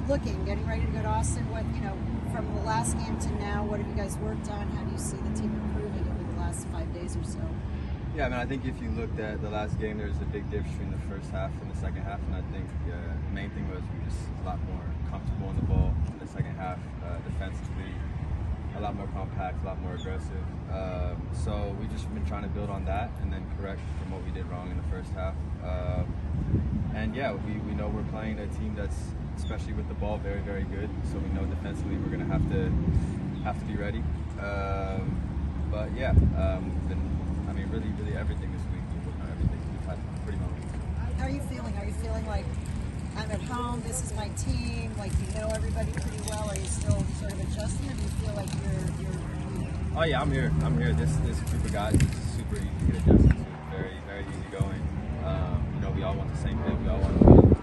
looking, getting ready to go to Austin? What, from the last game to now, what have you guys worked on? How do you see the team improving over the last 5 days or so? Yeah, I think if you looked at the last game, there's a big difference between the first half and the second half, and I think the main thing was we were just a lot more comfortable on the ball in the second half, defensively, a lot more compact, a lot more aggressive. So we've just been trying to build on that and then correct from what we did wrong in the first half. And yeah, we know we're playing a team that's, especially with the ball, very, very good. So we know defensively we're going to have to be ready. But yeah, really everything this week. Everything. We've had pretty well. How are you feeling? Are you feeling like I'm at home, this is my team, like you know everybody pretty well? Are you still sort of adjusting, or do you feel like you're Oh yeah, I'm here. This group of guys is super easy to get adjusted to. Very, very easy going. We all want the same thing. We all want to win.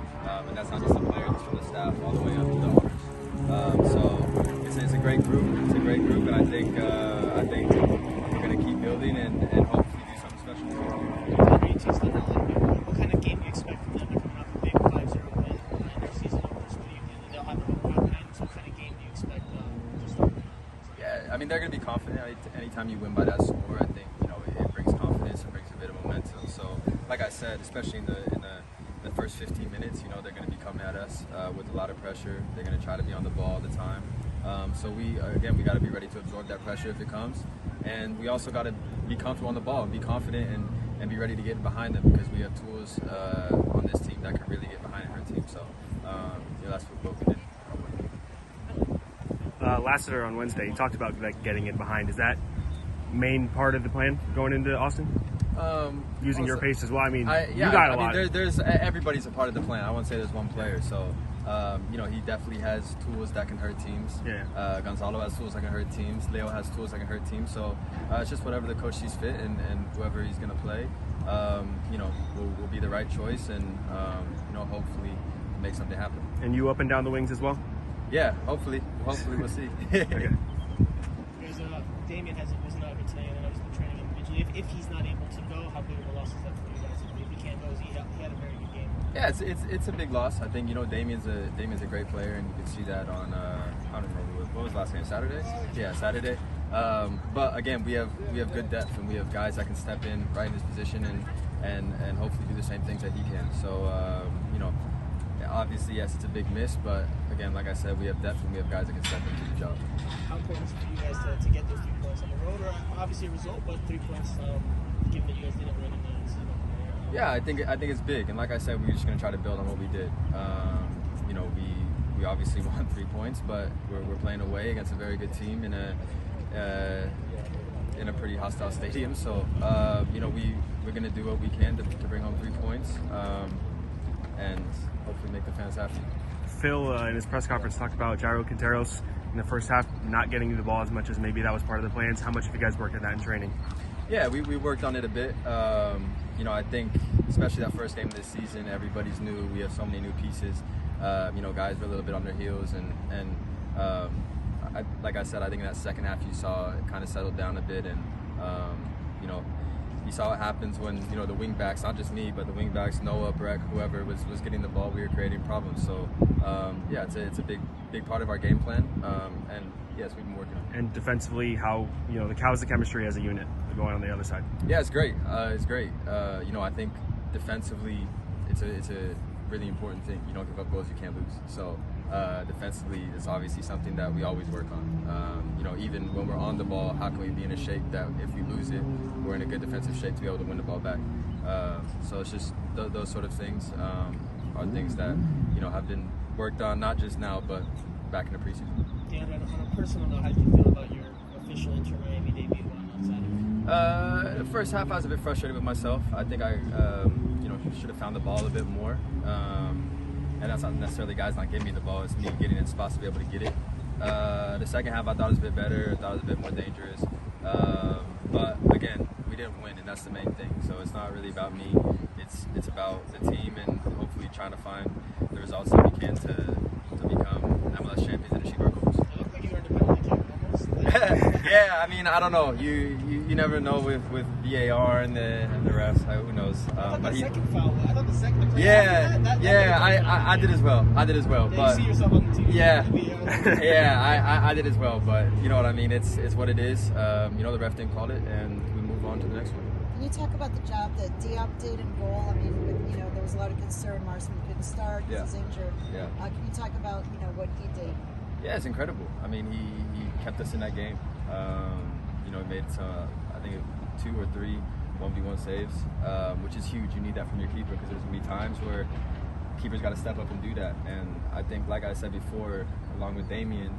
And that's not just the players, it's from the staff all the way up to the owners. So it's a great group. It's a great group, and I think we're going to keep building and hopefully do something special. What kind of game do you expect from them? They're coming off a big 5-0 win in their season openers. They'll have a confidence. What kind of game do you expect to start? Yeah, they're going to be confident. Anytime you win by that score, I think it brings confidence. It brings a bit of momentum. So, like I said, especially in the first 15 minutes, they're going to be coming at us with a lot of pressure. They're going to try to be on the ball all the time. So we got to be ready to absorb that pressure if it comes, and we also got to be comfortable on the ball and be confident and be ready to get behind them, because we have tools on this team that can really get behind her team. So that's what we did. Last Saturday on Wednesday, you talked about getting in behind. Is that main part of the plan going into Austin? Using your pace as well. You got a lot. There's everybody's a part of the plan. I won't say there's one player. So he definitely has tools that can hurt teams. Yeah. Gonzalo has tools that can hurt teams. Leo has tools that can hurt teams. So it's just whatever the coach sees fit, and whoever he's going to play, will be the right choice, and hopefully make something happen. And you up and down the wings as well? Yeah, hopefully we'll see. Okay. Damian wasn't out here today, and I know he's been training individually. If he's not able to go, how big of a loss is that for you guys? If he can't go, he had a very good game. Yeah, it's a big loss. I think Damian's a great player, and you can see that on I don't remember what was the last game, Saturday? Yeah, Saturday. But again, we have good depth, and we have guys that can step in right in his position and hopefully do the same things that he can. So obviously, yes, it's a big miss, but again, like I said, we have depth and we have guys that can step into the job. How important is it for you guys to get those 3 points on the road, or obviously a result, but 3 points, given that you guys didn't win in the season? Yeah, I think it's big, and like I said, we're just going to try to build on what we did. We obviously won 3 points, but we're playing away against a very good team in a pretty hostile stadium. So we're going to do what we can to bring home 3 points. And hopefully make the fans happy. Phil, in his press conference, talked about Jairo Quinteros in the first half not getting you the ball as much as maybe that was part of the plans. How much have you guys worked on that in training? Yeah, we worked on it a bit. I think especially that first game of this season, everybody's new. We have so many new pieces. Guys were a little bit on their heels, and like I said, I think in that second half you saw it kind of settled down a bit, and you saw what happens when the wing backs, not just me, but the wing backs, Noah, Breck, whoever was getting the ball, we were creating problems. So it's a big part of our game plan, and yes, we've been working on it. And defensively, how's the chemistry as a unit going on the other side? Yeah, it's great. It's great. I think defensively, it's a really important thing. You don't give up goals you can't lose. So defensively is obviously something that we always work on. Even when we're on the ball, how can we be in a shape that if we lose it, we're in a good defensive shape to be able to win the ball back. So it's just those sort of things are things that have been worked on, not just now, but back in the preseason. Dan, on a personal note, how do you feel about your official Inter-Miami debut on Saturday? The first half, I was a bit frustrated with myself. I think I should have found the ball a bit more. And that's not necessarily guys not giving me the ball, it's me getting in spots to be able to get it. The second half I thought it was a bit better, I thought it was a bit more dangerous. But again, we didn't win, and that's the main thing. So it's not really about me, it's about the team, and hopefully trying to find the results that we can to become MLS champions and achieve our goals. It looked like you earned a penalty kick almost. Yeah, I don't know. You you never know with VAR and the refs. Who knows? But the second foul. I thought the second. I did as well. Yeah, But you see yourself on the TV. I did as well. But you know what I mean. It's what it is. The ref didn't call it, and we move on to the next one. Can you talk about the job that Diop did in goal? I mean, there was a lot of concern Marsman couldn't start because he's injured. Yeah. Can you talk about what he did? Yeah, it's incredible. I mean, he kept us in that game. He made some, I think 2 or 3 1v1 saves, which is huge. You need that from your keeper because there's gonna be times where keeper's got to step up and do that. And I think, like I said before, along with Damien,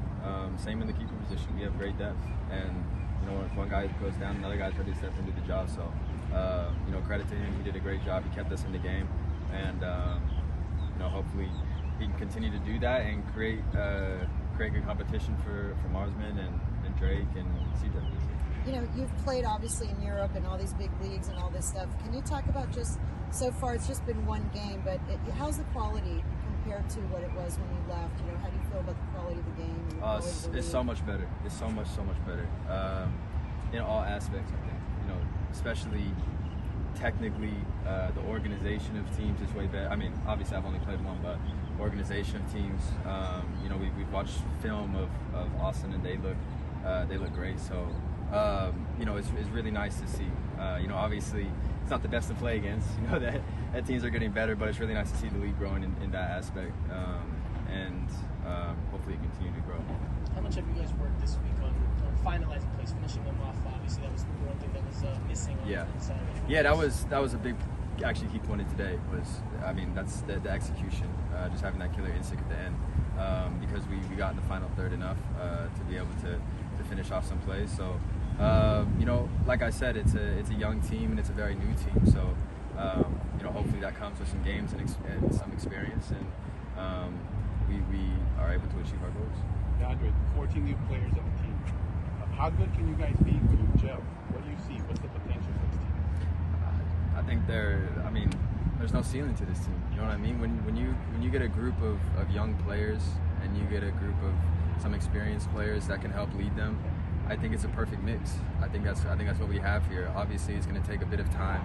same in the keeper position. We have great depth, and if one guy goes down, another guy's ready to step in and do the job. So, credit to him. He did a great job. He kept us in the game, and hopefully he can continue to do that and create good competition for Marsman and Drake and CJ. You've played obviously in Europe and all these big leagues and all this stuff. Can you talk about just so far? It's just been one game, but how's the quality compared to what it was when you left? How do you feel about the quality of the game? And the quality of the it's league? so much better. It's so much better in all aspects. I think especially technically, the organization of teams is way better. I mean, obviously I've only played one, but organization of teams. We've watched film of Austin, and they look great. So. It's really nice to see. Obviously, it's not the best to play against. That teams are getting better, but it's really nice to see the league growing in that aspect, and hopefully it continue to grow. How much have you guys worked this week on finalizing plays, finishing them off? Obviously, that was the one thing that was missing on the side. Yeah, that was a big, actually key point of today. That's the execution, just having that killer instinct at the end, because we got in the final third enough to be able to finish off some plays. So. Like I said, it's a young team and it's a very new team. So, hopefully that comes with some games and some experience, and we are able to achieve our goals. DeAndre, 14 new players on the team. How good can you guys be when you gel? What do you see? What's the potential for this team? I think there's no ceiling to this team. You know what I mean? When you get a group of young players and you get a group of some experienced players that can help lead them, I think it's a perfect mix. I think that's what we have here. Obviously, it's going to take a bit of time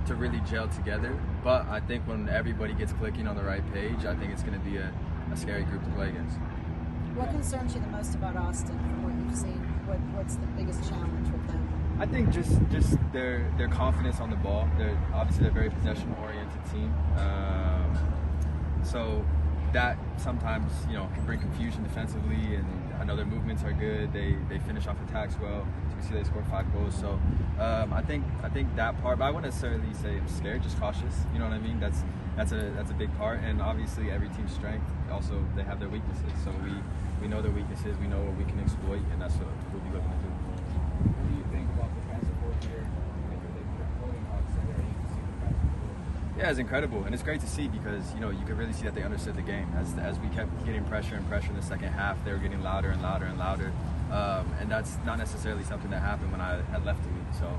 to really gel together. But I think when everybody gets clicking on the right page, I think it's going to be a scary group to play against. What concerns you the most about Austin from what you've seen? What's the biggest challenge with them? I think just their confidence on the ball. They're very possession-oriented team. So that sometimes can bring confusion defensively, and I know their movements are good. They finish off attacks well. So we see they scored 5 goals. So I think that part, but I wouldn't necessarily say I'm scared, just cautious. You know what I mean? That's a big part, and obviously every team's strength. Also, they have their weaknesses. So we know their weaknesses. We know what we can exploit, and that's what we'll be looking to do. What do you think about the fans support here? Yeah, it's incredible, and it's great to see because you could really see that they understood the game. As we kept getting pressure in the second half, they were getting louder and louder and louder, and that's not necessarily something that happened when I had left the league. So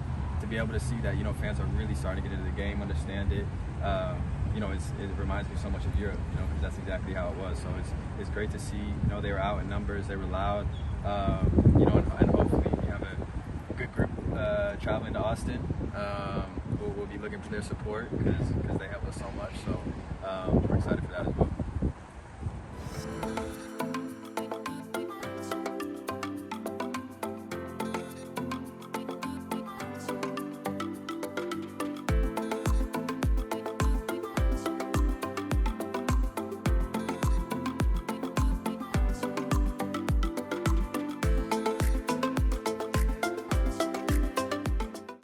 to be able to see that fans are really starting to get into the game, understand it, it reminds me so much of Europe, because that's exactly how it was. So it's great to see. They were out in numbers, they were loud, and hopefully we have a good group traveling to Austin. We'll be looking for their support because they help us so much. So we're excited for that as well.